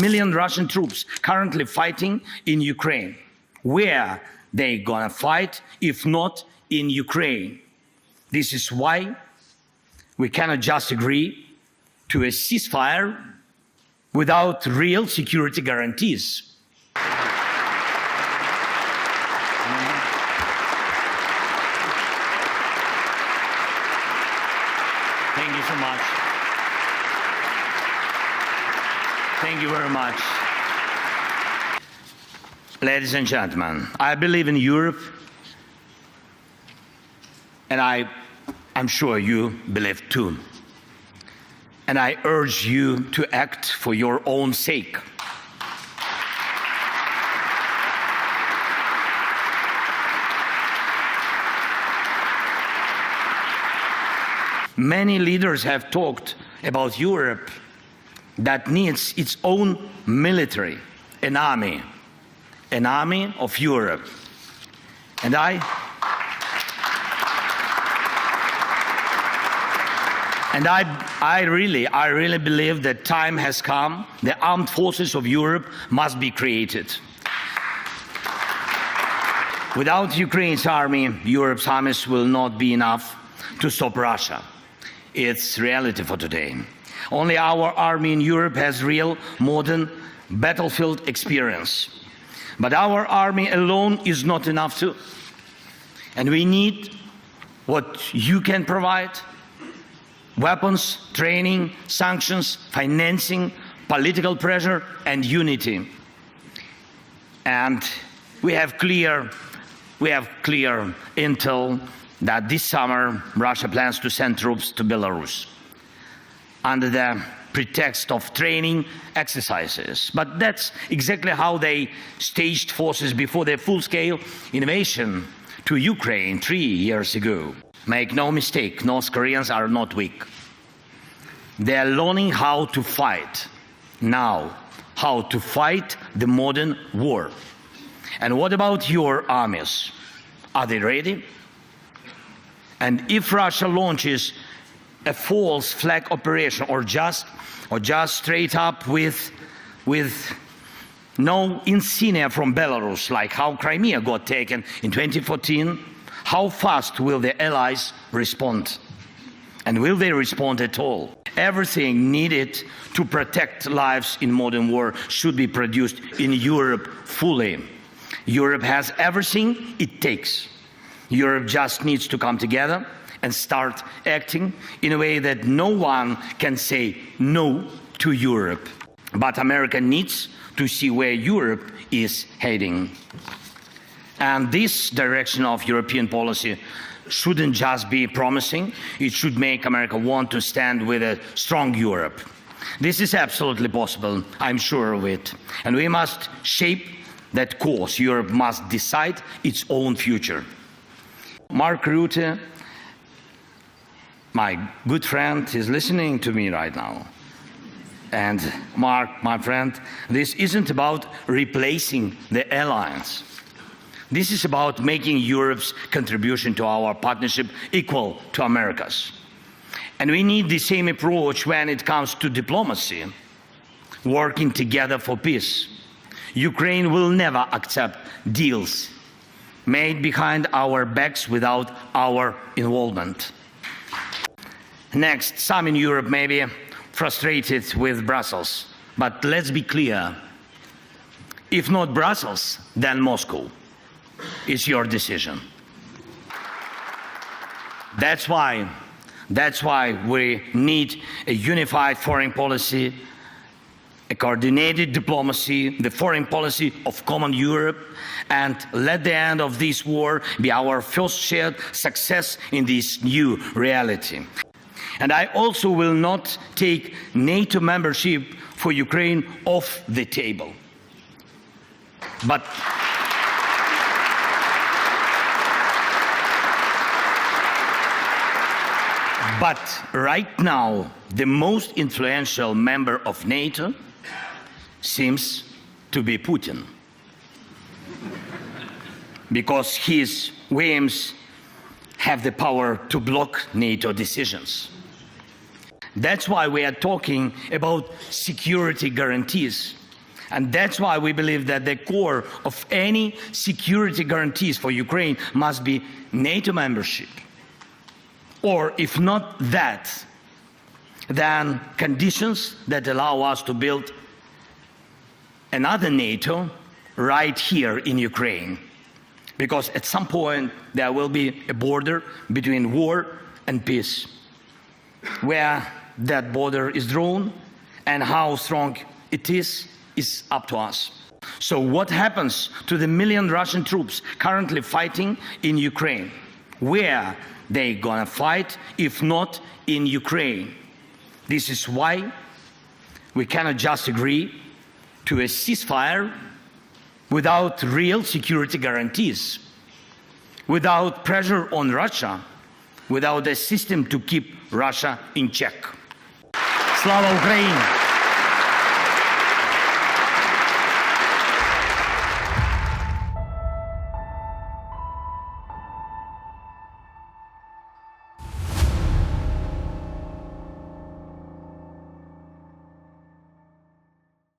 million Russian troops currently fighting in Ukraine. Where they gonna fight if not in Ukraine? This is why we cannot just agree to a ceasefire without real security guarantees. Thank you so much. Thank you very much. Ladies and gentlemen, I believe in Europe, and I'm sure you believe too. And I urge you to act for your own sake. Many leaders have talked about Europe that needs its own military, an army of Europe. And I really believe that time has come. The armed forces of Europe must be created. Without Ukraine's army, Europe's armies will not be enough to stop Russia. It's reality for today. Only our army in Europe has real, modern battlefield experience. But our army alone is not enough too. And we need what you can provide: weapons, training, sanctions, financing, political pressure, and unity. And we have clear intel that this summer Russia plans to send troops to Belarus under the pretext of training exercises. But that's exactly how they staged forces before their full-scale invasion to Ukraine 3 years ago. Make no mistake, North Koreans are not weak. They are learning how to fight now, how to fight the modern war. And what about your armies? Are they ready? And if Russia launches a false flag operation or just straight up with no insignia from Belarus, like how Crimea got taken in 2014, how fast will the allies respond? And will they respond at all? Everything needed to protect lives in modern war should be produced in Europe fully. Europe has everything it takes. Europe just needs to come together and start acting in a way that no one can say no to Europe. But America needs to see where Europe is heading. And this direction of European policy shouldn't just be promising, it should make America want to stand with a strong Europe. This is absolutely possible, I'm sure of it. And we must shape that course. Europe must decide its own future. Mark Rutte, my good friend, is listening to me right now. And Mark, my friend, this isn't about replacing the alliance. This is about making Europe's contribution to our partnership equal to America's. And we need the same approach when it comes to diplomacy, working together for peace. Ukraine will never accept deals made behind our backs without our involvement. Next, some in Europe may be frustrated with Brussels, but let's be clear. If not Brussels, then Moscow. It's your decision. That's why we need a unified foreign policy, a coordinated diplomacy, the foreign policy of common Europe, and let the end of this war be our first shared success in this new reality. And I also will not take NATO membership for Ukraine off the table. But right now, the most influential member of NATO seems to be Putin, because his whims have the power to block NATO decisions. That's why we are talking about security guarantees. And that's why we believe that the core of any security guarantees for Ukraine must be NATO membership. Or if not that, then conditions that allow us to build another NATO right here in Ukraine. Because at some point there will be a border between war and peace. Where that border is drawn and how strong it is up to us. So what happens to the million Russian troops currently fighting in Ukraine? Where they gonna fight if not in Ukraine? This is why we cannot just agree to a ceasefire without real security guarantees, without pressure on Russia, without a system to keep Russia in check. Slava Ukraini!